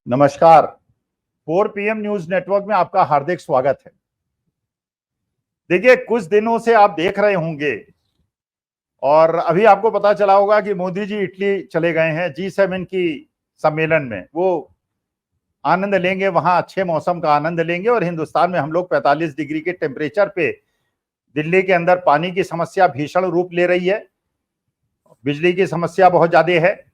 नमस्कार। 4 PM news network में आपका हार्दिक स्वागत है। देखिए, कुछ दिनों से आप देख रहे होंगे और अभी आपको पता चला होगा कि मोदी जी इटली चले गए हैं G7 की सम्मेलन में। वो आनंद लेंगे, वहां अच्छे मौसम का आनंद लेंगे और हिंदुस्तान में हम लोग 45 डिग्री के टेम्परेचर पे, दिल्ली के अंदर पानी की समस्या भीषण रूप ले रही है, बिजली की समस्या बहुत ज्यादा है।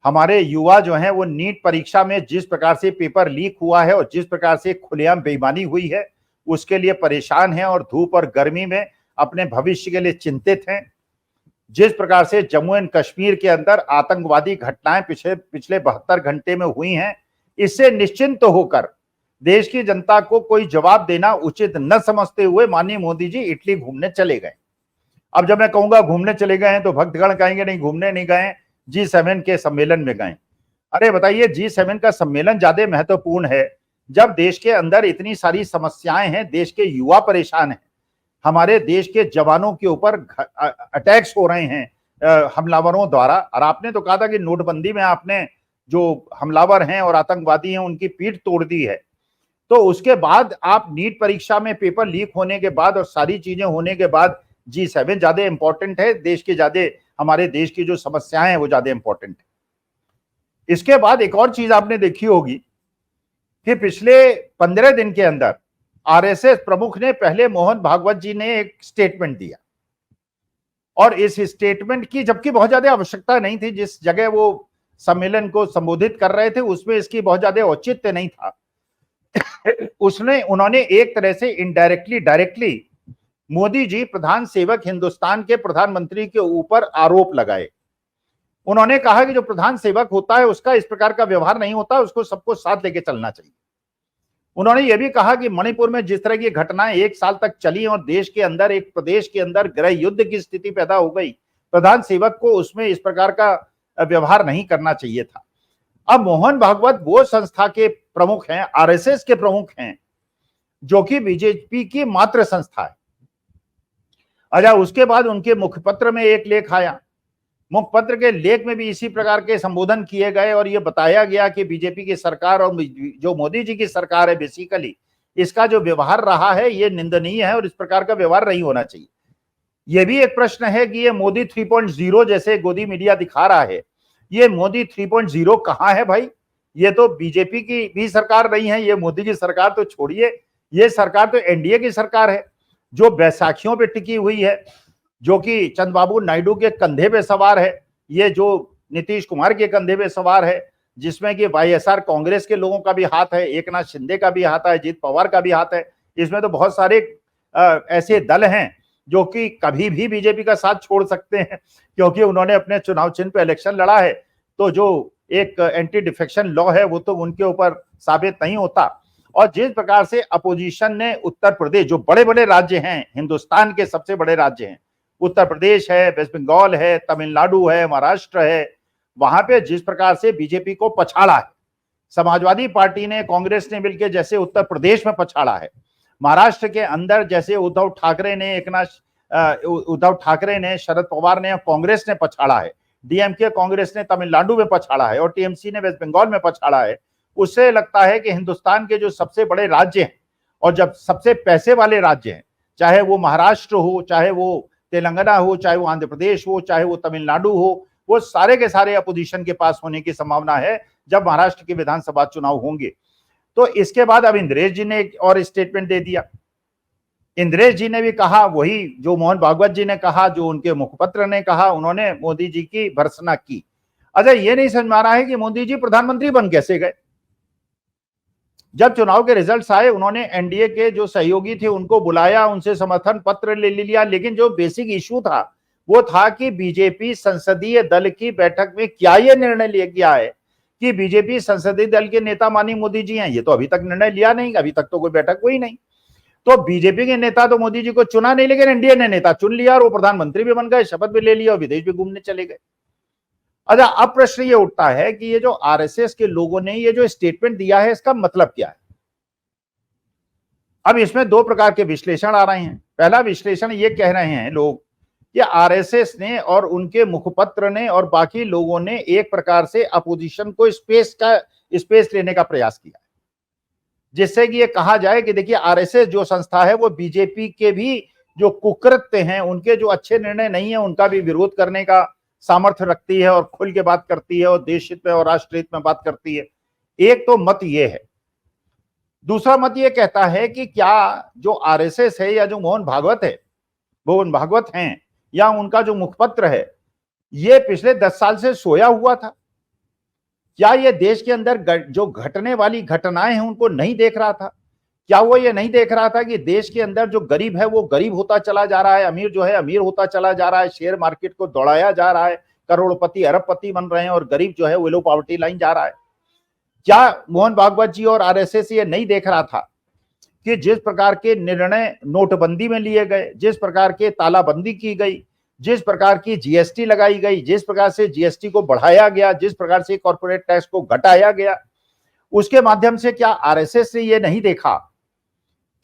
हमारे युवा जो हैं वो नीट परीक्षा में जिस प्रकार से पेपर लीक हुआ है और जिस प्रकार से खुलेआम बेईमानी हुई है, उसके लिए परेशान हैं और धूप और गर्मी में अपने भविष्य के लिए चिंतित हैं। जिस प्रकार से जम्मू एंड कश्मीर के अंदर आतंकवादी घटनाएं पिछले 72 घंटे में हुई हैं, इससे निश्चिंत होकर देश की जनता को कोई जवाब देना उचित न समझते हुए माननीय मोदी जी इटली घूमने चले गए। अब जब मैं कहूंगा घूमने चले गए हैं तो भक्तगण कहेंगे नहीं, घूमने नहीं गए, G7 के सम्मेलन में गए। अरे बताइए, G7 का सम्मेलन ज्यादा महत्वपूर्ण है जब देश के अंदर इतनी सारी समस्याएं हैं, देश के युवा परेशान हैं, हमारे देश के जवानों के ऊपर अटैक्स हो रहे हैं हमलावरों द्वारा। और आपने तो कहा था कि नोटबंदी में आपने जो हमलावर हैं और आतंकवादी हैं उनकी पीठ तोड़ दी है, तो उसके बाद आप नीट परीक्षा में पेपर लीक होने के बाद और सारी चीजें होने के बाद G7 ज्यादा इंपॉर्टेंट है, देश के ज्यादा, हमारे देश की जो समस्याएं हैं वो ज्यादा इंपॉर्टेंट है। इसके बाद एक और चीज आपने देखी होगी कि पिछले 15 दिन के अंदर आरएसएस प्रमुख ने पहले मोहन भागवत जी ने एक स्टेटमेंट दिया और इस स्टेटमेंट की जबकि बहुत ज्यादा आवश्यकता नहीं थी, जिस जगह वो सम्मेलन को संबोधित कर रहे थे उसमें इसकी बहुत ज्यादा औचित्य नहीं था। उन्होंने एक तरह से इनडायरेक्टली डायरेक्टली मोदी जी प्रधान सेवक हिंदुस्तान के प्रधानमंत्री के ऊपर आरोप लगाए। उन्होंने कहा कि जो प्रधान सेवक होता है उसका इस प्रकार का व्यवहार नहीं होता, उसको सबको साथ लेके चलना चाहिए। उन्होंने यह भी कहा कि मणिपुर में जिस तरह की घटनाएं 1 साल तक चली और देश के अंदर, एक प्रदेश के अंदर गृह युद्ध की स्थिति पैदा हो गई, प्रधान सेवक को उसमें इस प्रकार का व्यवहार नहीं करना चाहिए था। अब मोहन भागवत वो संस्था के प्रमुख हैं, आरएसएस के प्रमुख हैं, जो कि बीजेपी की मात्र संस्था है। अच्छा, उसके बाद उनके मुखपत्र में एक लेख आया, मुखपत्र के लेख में भी इसी प्रकार के संबोधन किए गए और यह बताया गया कि बीजेपी की सरकार और जो मोदी जी की सरकार है, बेसिकली इसका जो व्यवहार रहा है ये निंदनीय है और इस प्रकार का व्यवहार नहीं होना चाहिए। यह भी एक प्रश्न है कि ये मोदी 3.0 जैसे गोदी मीडिया दिखा रहा है, ये मोदी 3.0 कहां है भाई? ये तो बीजेपी की भी सरकार नहीं है, ये मोदी की सरकार तो छोड़िए, ये सरकार तो एनडीए की सरकार है जो बैसाखियों पे टिकी हुई है, जो कि चंद्रबाबू नायडू के कंधे पे सवार है, ये जो नीतीश कुमार के कंधे पे सवार है, जिसमें कि वाईएसआर कांग्रेस के लोगों का भी हाथ है, एकनाथ शिंदे का भी हाथ है, अजीत पवार का भी हाथ है। इसमें तो बहुत सारे ऐसे दल हैं जो कि कभी भी बीजेपी का साथ छोड़ सकते हैं, क्योंकि उन्होंने अपने चुनाव चिन्ह पे इलेक्शन लड़ा है, तो जो एक एंटी डिफेक्शन लॉ है वो तो उनके ऊपर साबित नहीं होता। और जिस प्रकार से अपोजिशन ने उत्तर प्रदेश, जो बड़े बड़े राज्य हैं, हिंदुस्तान के सबसे बड़े राज्य हैं, उत्तर प्रदेश है, वेस्ट बंगाल है, तमिलनाडु है, महाराष्ट्र है, वहां पे जिस प्रकार से बीजेपी को पछाड़ा है, समाजवादी पार्टी ने, कांग्रेस ने मिलकर जैसे उत्तर प्रदेश में पछाड़ा है, महाराष्ट्र के अंदर जैसे उद्धव ठाकरे ने, शरद पवार ने, कांग्रेस ने पछाड़ा है, डीएमके कांग्रेस ने तमिलनाडु में पछाड़ा है और टीएमसी ने वेस्ट बंगाल में पछाड़ा है, उससे लगता है कि हिंदुस्तान के जो सबसे बड़े राज्य हैं और जब सबसे पैसे वाले राज्य हैं, चाहे वो महाराष्ट्र हो, चाहे वो तेलंगाना हो, चाहे वो आंध्र प्रदेश हो, चाहे वो तमिलनाडु हो, वो सारे के सारे अपोजिशन के पास होने की संभावना है जब महाराष्ट्र के विधानसभा चुनाव होंगे। तो इसके बाद अब इंद्रेश जी ने एक और स्टेटमेंट दे दिया। इंद्रेश जी ने भी कहा वही जो मोहन भागवत जी ने कहा, जो उनके मुखपत्र ने कहा, उन्होंने मोदी जी की भर्त्सना की। अच्छा, ये नहीं समझ में आ रहा है कि मोदी जी प्रधानमंत्री बन कैसे गए? जब चुनाव के रिजल्ट्स आए, उन्होंने एनडीए के जो सहयोगी थे उनको बुलाया, उनसे समर्थन पत्र ले लिया, लेकिन जो बेसिक इशू था वो था कि बीजेपी संसदीय दल की बैठक में क्या ये निर्णय लिया गया है कि बीजेपी संसदीय दल के नेता माननीय मोदी जी हैं? ये तो अभी तक निर्णय लिया नहीं, अभी तक तो कोई बैठक हुई नहीं। तो बीजेपी के नेता तो मोदी जी को चुना नहीं, लेकिन एनडीए ने नेता चुन लिया और वो प्रधानमंत्री भी बन गए, शपथ भी ले लिया और विदेश भी घूमने चले गए। अच्छा, अब प्रश्न ये उठता है कि ये जो आरएसएस के लोगों ने ये जो स्टेटमेंट दिया है, इसका मतलब क्या है? अब इसमें 2 प्रकार के विश्लेषण आ रहे हैं। पहला विश्लेषण ये कह रहे हैं लोग कि आरएसएस ने और उनके मुखपत्र ने और बाकी लोगों ने एक प्रकार से अपोजिशन को स्पेस का स्पेस लेने का प्रयास किया है, जिससे कि ये कहा जाए कि देखिए आरएसएस जो संस्था है वो बीजेपी के भी जो कुकृत्य हैं, उनके जो अच्छे निर्णय नहीं है, उनका भी विरोध करने का सामर्थ्य रखती है और खुल के बात करती है और देश हित में और राष्ट्र हित में बात करती है। एक तो मत ये है। दूसरा मत ये कहता है कि क्या जो आरएसएस है या जो मोहन भागवत हैं या उनका जो मुखपत्र है, ये पिछले 10 साल से सोया हुआ था? क्या ये देश के अंदर जो घटने वाली घटनाएं हैं उनको नहीं देख रहा था? क्या वो ये नहीं देख रहा था कि देश के अंदर जो गरीब है वो गरीब होता चला जा रहा है, अमीर जो है अमीर होता चला जा रहा है, शेयर मार्केट को दौड़ाया जा रहा है, करोड़पति अरबपति बन रहे हैं और गरीब जो है वो लो पॉवर्टी लाइन जा रहा है? क्या मोहन भागवत जी और आरएसएस ये नहीं देख रहा था कि जिस प्रकार के निर्णय नोटबंदी में लिए गए, जिस प्रकार के तालाबंदी की गई, जिस प्रकार की जीएसटी लगाई गई, जिस प्रकार से जीएसटी को बढ़ाया गया, जिस प्रकार से कॉर्पोरेट टैक्स को घटाया गया, उसके माध्यम से क्या आरएसएस ने ये नहीं देखा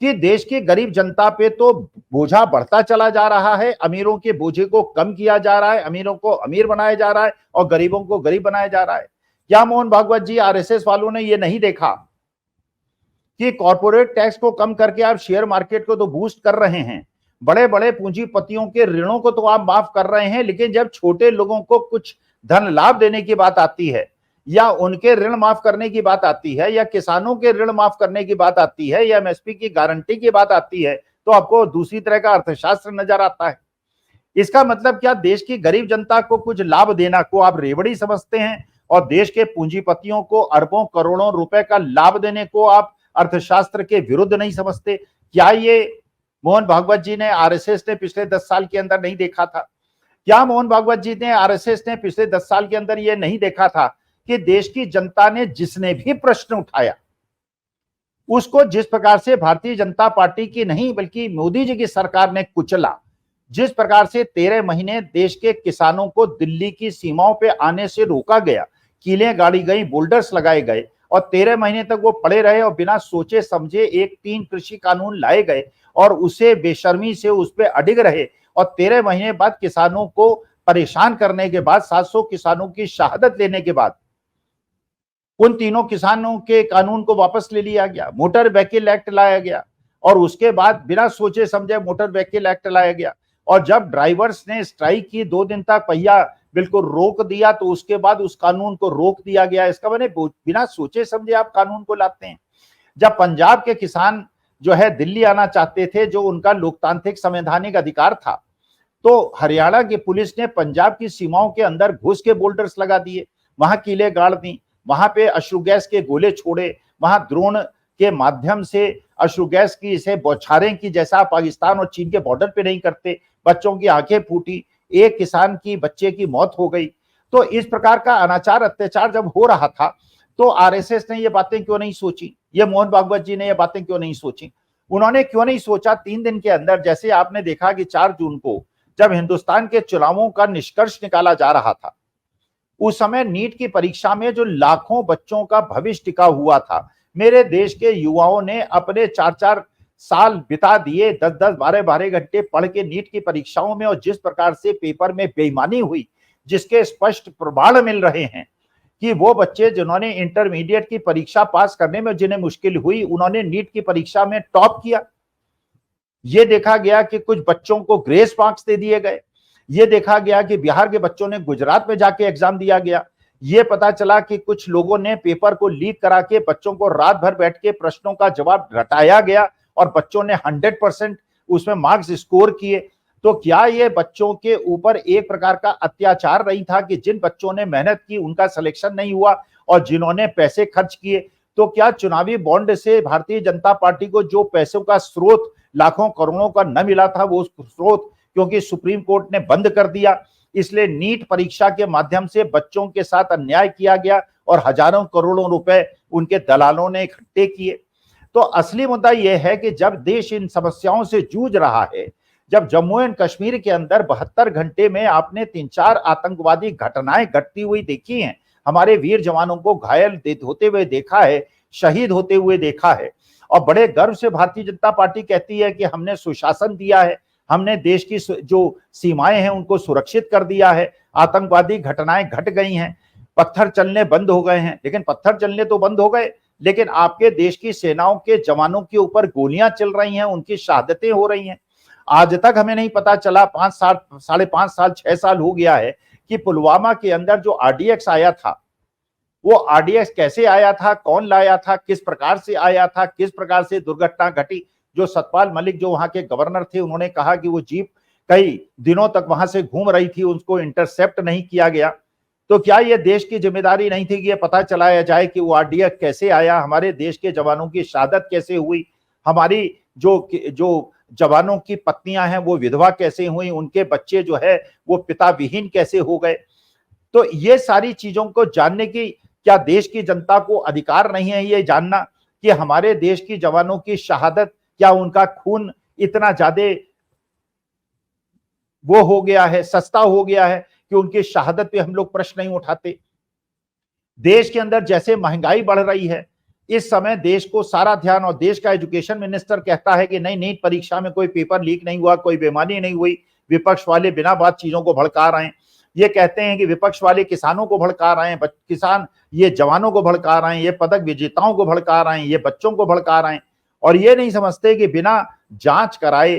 कि देश की गरीब जनता पे तो बोझा बढ़ता चला जा रहा है, अमीरों के बोझे को कम किया जा रहा है, अमीरों को अमीर बनाया जा रहा है और गरीबों को गरीब बनाया जा रहा है? क्या मोहन भागवत जी आरएसएस वालों ने ये नहीं देखा कि कॉर्पोरेट टैक्स को कम करके आप शेयर मार्केट को तो बूस्ट कर रहे हैं, बड़े बड़े पूंजीपतियों के ऋणों को तो आप माफ कर रहे हैं, लेकिन जब छोटे लोगों को कुछ धन लाभ देने की बात आती है या उनके ऋण माफ करने की बात आती है या किसानों के ऋण माफ करने की बात आती है या एमएसपी की गारंटी की बात आती है, तो आपको दूसरी तरह का अर्थशास्त्र नजर आता है। इसका मतलब क्या देश की गरीब जनता को कुछ लाभ देना को आप रेवड़ी समझते हैं और देश के पूंजीपतियों को अरबों करोड़ों रुपए का लाभ देने को आप अर्थशास्त्र के विरुद्ध नहीं समझते? क्या ये मोहन भागवत जी ने आरएसएस ने पिछले 10 साल के अंदर नहीं देखा था? क्या मोहन भागवत जी ने आरएसएस ने पिछले 10 साल के अंदर ये नहीं देखा था कि देश की जनता ने जिसने भी प्रश्न उठाया उसको जिस प्रकार से भारतीय जनता पार्टी की नहीं बल्कि मोदी जी की सरकार ने कुचला, जिस प्रकार से 13 महीने देश के किसानों को दिल्ली की सीमाओं पे आने से रोका गया, कीलें गाड़ी गई, बोल्डर्स लगाए गए और 13 महीने तक वो पड़े रहे और बिना सोचे समझे 3 कृषि कानून लाए गए और उसे बेशर्मी से उस पर अडिग रहे और 13 महीने बाद किसानों को परेशान करने के बाद 700 किसानों की शहादत लेने के बाद उन तीनों किसानों के कानून को वापस ले लिया गया, मोटर व्हीकल एक्ट लाया गया और उसके बाद बिना सोचे समझे मोटर व्हीकल एक्ट लाया गया और जब ड्राइवर्स ने स्ट्राइक की 2 दिन तक पहिया बिल्कुल रोक दिया तो उसके बाद उस कानून को रोक दिया गया। इसका मतलब बिना सोचे समझे आप कानून को लाते हैं। जब पंजाब के किसान जो है दिल्ली आना चाहते थे, जो उनका लोकतांत्रिक संवैधानिक अधिकार था, तो हरियाणा की पुलिस ने पंजाब की सीमाओं के अंदर घुस के बोल्डर्स लगा दिए, वहां कीले गाड़ दी, वहां पे अश्रु गैस के गोले छोड़े, वहां ड्रोन के माध्यम से अश्रु गैस की इसे बौछारें की जैसा पाकिस्तान और चीन के बॉर्डर पे नहीं करते, बच्चों की आंखें फूटी, एक किसान की बच्चे की मौत हो गई। तो इस प्रकार का अनाचार अत्याचार जब हो रहा था तो आरएसएस ने ये बातें क्यों नहीं सोची? ये मोहन भागवत जी ने ये बातें क्यों नहीं सोची? उन्होंने क्यों नहीं सोचा 3 दिन के अंदर? जैसे आपने देखा कि 4 जून को जब हिंदुस्तान के चुनावों का निष्कर्ष निकाला जा रहा था, उस समय नीट की परीक्षा में जो लाखों बच्चों का भविष्य टिका हुआ था, मेरे देश के युवाओं ने अपने 4-4 साल बिता दिए, 10-10 12-12 घंटे पढ़ के नीट की परीक्षाओं में और जिस प्रकार से पेपर में बेईमानी हुई, जिसके स्पष्ट प्रमाण मिल रहे हैं कि वो बच्चे जिन्होंने इंटरमीडिएट की परीक्षा पास करने में जिन्हें मुश्किल हुई, उन्होंने नीट की परीक्षा में टॉप किया। ये देखा गया कि कुछ बच्चों को ग्रेस मार्क्स दे दिए गए, ये देखा गया कि बिहार के बच्चों ने गुजरात में जाके एग्जाम दिया गया, ये पता चला कि कुछ लोगों ने पेपर को लीक करा के बच्चों को रात भर बैठ के प्रश्नों का जवाब रटाया गया और बच्चों ने 100% उसमें मार्क्स स्कोर किए। तो क्या ये बच्चों के ऊपर एक प्रकार का अत्याचार नहीं था कि जिन बच्चों ने मेहनत की उनका सिलेक्शन नहीं हुआ और जिन्होंने पैसे खर्च किए, तो क्या चुनावी बॉन्ड से भारतीय जनता पार्टी को जो पैसों का स्रोत लाखों करोड़ों का न मिला था, वो स्रोत क्योंकि सुप्रीम कोर्ट ने बंद कर दिया, इसलिए नीट परीक्षा के माध्यम से बच्चों के साथ अन्याय किया गया और हजारों करोड़ों रुपए उनके दलालों ने इकट्ठे किए। तो असली मुद्दा यह है कि जब देश इन समस्याओं से जूझ रहा है, जब जम्मू एंड कश्मीर के अंदर 72 घंटे में आपने 3-4 आतंकवादी घटनाएं घटती हुई देखी हैं, हमारे वीर जवानों को घायल होते हुए देखा है, शहीद होते हुए देखा है और बड़े गर्व से भारतीय जनता पार्टी कहती है कि हमने सुशासन दिया है, हमने देश की जो सीमाएं हैं उनको सुरक्षित कर दिया है, आतंकवादी घटनाएं घट गई हैं। पत्थर चलने बंद हो गए हैं। लेकिन पत्थर चलने तो बंद हो गए, लेकिन आपके देश की सेनाओं के जवानों के ऊपर गोलियां चल रही हैं, उनकी शहादतें हो रही हैं। आज तक हमें नहीं पता चला, 5 साल, 5.5 साल, 6 साल हो गया है कि पुलवामा के अंदर जो आरडीएक्स आया था, वो आरडीएक्स कैसे आया था, कौन लाया था, किस प्रकार से आया था, किस प्रकार से दुर्घटना घटी। जो सतपाल मलिक जो वहां के गवर्नर थे, उन्होंने कहा कि वो जीप कई दिनों तक वहां से घूम रही थी, उसको इंटरसेप्ट नहीं किया गया। तो क्या ये देश की जिम्मेदारी नहीं थी कि ये पता चलाया जाए कि वो आरडीएक्स कैसे आया, हमारे देश के जवानों की शहादत कैसे हुई, हमारी जो जो जवानों की पत्नियां हैं वो विधवा कैसे हुई, उनके बच्चे जो है वो पिता विहीन कैसे हो गए। तो ये सारी चीजों को जानने की क्या देश की जनता को अधिकार नहीं है ये जानना कि हमारे देश की जवानों की शहादत, क्या उनका खून इतना ज्यादा वो हो गया है, सस्ता हो गया है कि उनकी शहादत पे हम लोग प्रश्न नहीं उठाते। देश के अंदर जैसे महंगाई बढ़ रही है, इस समय देश को सारा ध्यान, और देश का एजुकेशन मिनिस्टर कहता है कि नहीं, नीट परीक्षा में कोई पेपर लीक नहीं हुआ, कोई बेईमानी नहीं हुई। विपक्ष वाले बिना बात चीजों को भड़का रहे हैं। ये कहते हैं कि विपक्ष वाले किसानों को भड़का रहे हैं, किसान ये जवानों को भड़का रहे हैं, ये पदक विजेताओं को भड़का रहे हैं, ये बच्चों को भड़का रहे हैं। और ये नहीं समझते कि बिना जांच कराए,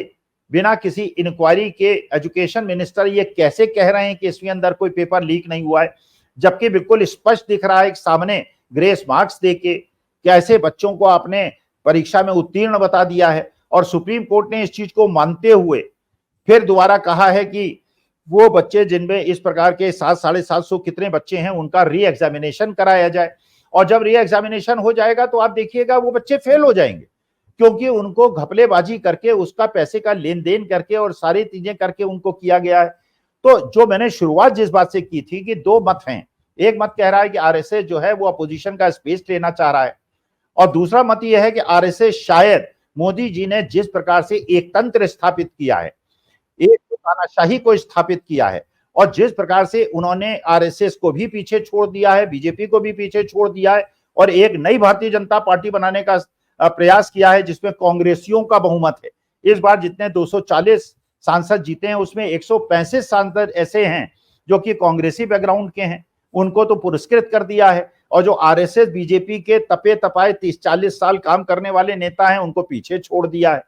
बिना किसी इंक्वायरी के एजुकेशन मिनिस्टर ये कैसे कह रहे हैं कि इसके अंदर कोई पेपर लीक नहीं हुआ है, जबकि बिल्कुल स्पष्ट दिख रहा है सामने ग्रेस मार्क्स देके कैसे बच्चों को आपने परीक्षा में उत्तीर्ण बता दिया है। और सुप्रीम कोर्ट ने इस चीज को मानते हुए फिर दोबारा कहा है कि वो बच्चे जिनमें इस प्रकार के 700-750 कितने बच्चे हैं, उनका री एग्जामिनेशन कराया जाए। और जब री एग्जामिनेशन हो जाएगा तो आप देखिएगा वो बच्चे फेल हो जाएंगे, क्योंकि उनको घपलेबाजी करके, उसका पैसे का लेन देन करके और सारी चीजें करके उनको किया गया है। तो जो मैंने शुरुआत जिस बात से की थी कि दो मत हैं, एक मत कह रहा है कि आरएसएस जो है वो अपोजिशन का स्पेस लेना चाह रहा है, और दूसरा मत यह है कि आरएसएस शायद मोदी जी ने जिस प्रकार से एक तंत्र स्थापित किया है, एक तानाशाही को स्थापित किया है, और जिस प्रकार से उन्होंने आरएसएस को भी पीछे छोड़ दिया है, बीजेपी को भी पीछे छोड़ दिया है, और एक नई भारतीय जनता पार्टी बनाने का प्रयास किया है जिसमें कांग्रेसियों का बहुमत है। इस बार जितने 240 सांसद जीते हैं उसमें 165 सांसद ऐसे हैं जो कि कांग्रेसी बैकग्राउंड के हैं, उनको तो पुरस्कृत कर दिया है। और जो आरएसएस बीजेपी के तपे तपाए 30-40 साल काम करने वाले नेता हैं उनको पीछे छोड़ दिया है।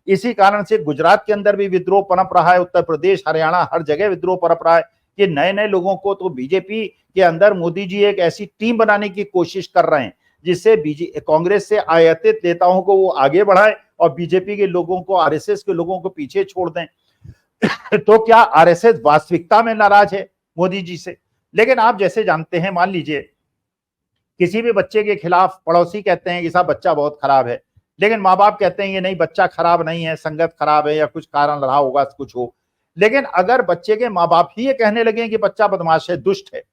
इसी कारण से गुजरात के अंदर भी विद्रोह पनप रहा है, उत्तर प्रदेश, हरियाणा, हर जगह विद्रोह पनप रहा है कि नए नए लोगों को, तो बीजेपी के अंदर मोदी जी एक ऐसी टीम बनाने की कोशिश कर रहे हैं जिससे कांग्रेस से आयातित नेताओं को वो आगे बढ़ाए और बीजेपी के लोगों को, आरएसएस के लोगों को पीछे छोड़ दें। तो क्या आरएसएस वास्तविकता में नाराज है मोदी जी से? लेकिन आप जैसे जानते हैं, मान लीजिए किसी भी बच्चे के खिलाफ पड़ोसी कहते हैं कि साहब बच्चा बहुत खराब है, लेकिन माँ बाप कहते हैं कि नहीं, बच्चा खराब नहीं है, संगत खराब है या कुछ कारण रहा होगा, कुछ हो। लेकिन अगर बच्चे के माँ बाप ही ये कहने लगे कि बच्चा बदमाश है, दुष्ट है,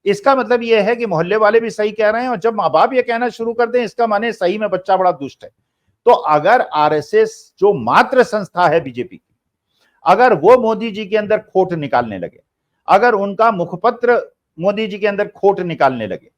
इसका मतलब ये है कि मोहल्ले वाले भी सही कह रहे हैं, और जब माँ बाप ये कहना शुरू कर दें इसका माने सही में बच्चा बड़ा दुष्ट है। तो अगर आरएसएस जो मात्र संस्था है बीजेपी की, अगर वो मोदी जी के अंदर खोट निकालने लगे, अगर उनका मुखपत्र मोदी जी के अंदर खोट निकालने लगे,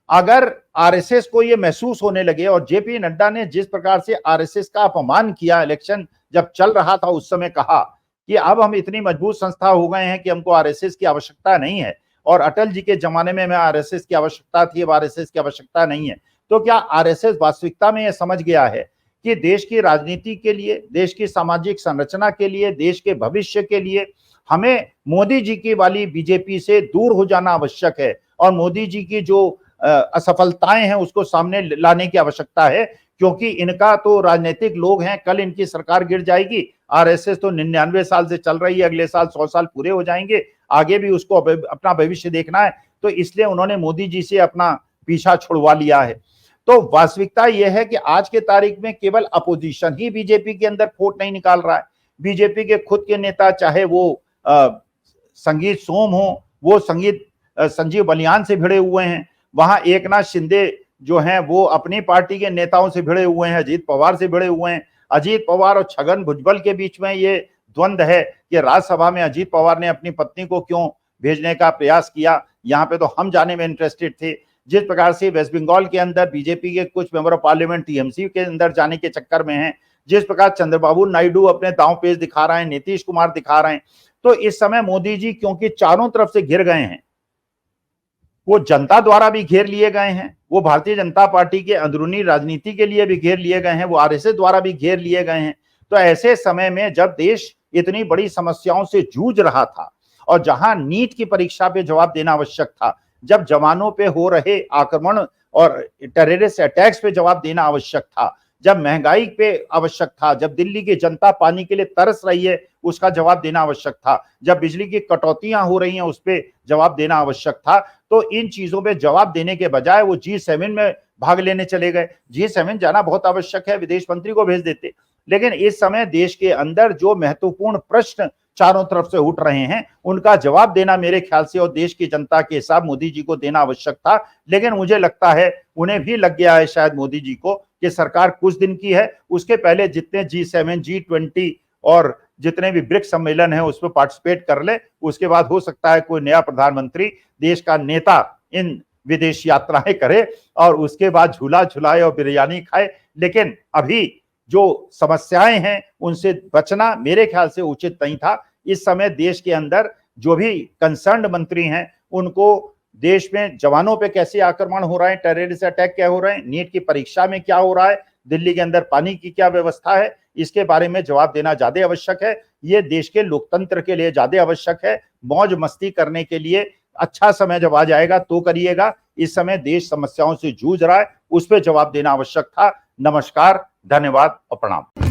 अगर आरएसएस को ये महसूस होने लगे, और जेपी नड्डा ने जिस प्रकार से आरएसएस का अपमान किया, इलेक्शन जब चल रहा था उस समय कहा कि अब हम इतनी मजबूत संस्था हो गए हैं कि हमको आरएसएस की आवश्यकता नहीं है, और अटल जी के जमाने में आरएसएस की आवश्यकता थी, अब आरएसएस की आवश्यकता नहीं है। तो क्या आरएसएस वास्तविकता में यह समझ गया है कि देश की राजनीति के लिए, देश की सामाजिक संरचना के लिए, देश के भविष्य के लिए हमें मोदी जी की वाली बीजेपी से दूर हो जाना आवश्यक है, और मोदी जी की जो असफलताएं हैं उसको सामने लाने की आवश्यकता है, क्योंकि इनका तो राजनीतिक लोग हैं, कल इनकी सरकार गिर जाएगी। आरएसएस तो 99 साल से चल रही है, अगले साल 100 साल पूरे हो जाएंगे, आगे भी उसको अपना भविष्य देखना है, तो इसलिए उन्होंने मोदी जी से अपना पीछा छुड़वा लिया है। तो वास्तविकता यह है कि आज के तारीख में केवल अपोजिशन ही बीजेपी के अंदर खोट नहीं निकाल रहा है। बीजेपी के खुद के नेता, चाहे वो संगीत सोम हो, वो संजीव बलियान से भिड़े हुए हैं, वहां एकनाथ शिंदे जो हैं वो अपनी पार्टी के नेताओं से भिड़े हुए हैं, अजीत पवार से भिड़े हुए हैं। अजीत पवार और छगन भुजबल के बीच में ये द्वंद्व है कि राज्यसभा में अजीत पवार ने अपनी पत्नी को क्यों भेजने का प्रयास किया, यहाँ पे तो हम जाने में इंटरेस्टेड थे। जिस प्रकार से वेस्ट बंगाल के अंदर बीजेपी के कुछ मेंबर ऑफ पार्लियामेंट टीएमसी के अंदर जाने के चक्कर में हैं, जिस प्रकार चंद्रबाबू नायडू अपने दांव पेच दिखा रहे हैं, नीतीश कुमार दिखा रहे हैं। तो इस समय मोदी जी क्योंकि चारों तरफ से घिर गए हैं, वो जनता द्वारा भी घेर लिए गए हैं, वो भारतीय जनता पार्टी के अंदरूनी राजनीति के लिए भी घेर लिए गए हैं, वो आरएसएस द्वारा भी घेर लिए गए हैं। तो ऐसे समय में जब देश इतनी बड़ी समस्याओं से जूझ रहा था और जहां नीट की परीक्षा पे जवाब देना आवश्यक था, जब जवानों पे हो रहे आक्रमण और टेररिस्ट अटैक्स पे जवाब देना आवश्यक था, जब महंगाई पे आवश्यक था, जब दिल्ली की जनता पानी के लिए तरस रही है उसका जवाब देना आवश्यक था, जब बिजली की कटौतियां हो रही हैं उस पर जवाब देना आवश्यक था, तो इन चीजों पे जवाब देने के बजाय वो G7 में भाग लेने चले गए। G7 जाना बहुत आवश्यक है, विदेश मंत्री को भेज देते। लेकिन इस समय देश के अंदर जो महत्वपूर्ण प्रश्न चारों तरफ से उठ रहे हैं उनका जवाब देना मेरे ख्याल से और देश की जनता के हिसाब मोदी जी को देना आवश्यक था। लेकिन मुझे लगता है उन्हें भी लग गया है शायद मोदी जी को कि सरकार कुछ दिन की है, उसके पहले जितने G7 G20 और जितने भी ब्रिक्स सम्मेलन है उस पर पार्टिसिपेट कर ले, उसके बाद हो सकता है कोई नया प्रधानमंत्री देश का नेता इन विदेश यात्राएं करे और उसके बाद झूला झुलाए और बिरयानी खाए। लेकिन अभी जो समस्याएं हैं उनसे बचना मेरे ख्याल से उचित नहीं था। इस समय देश के अंदर जो भी कंसर्न्ड मंत्री हैं उनको देश में जवानों पे कैसे आक्रमण हो रहा है, टेररिस्ट अटैक क्या हो रहे हैं, नीट की परीक्षा में क्या हो रहा है, दिल्ली के अंदर पानी की क्या व्यवस्था है, इसके बारे में जवाब देना ज्यादा आवश्यक है। ये देश के लोकतंत्र के लिए ज्यादा आवश्यक है। मौज मस्ती करने के लिए अच्छा समय जब आ जाएगा तो करिएगा। इस समय देश समस्याओं से जूझ रहा है, उस पर जवाब देना आवश्यक था। नमस्कार, धन्यवाद और प्रणाम।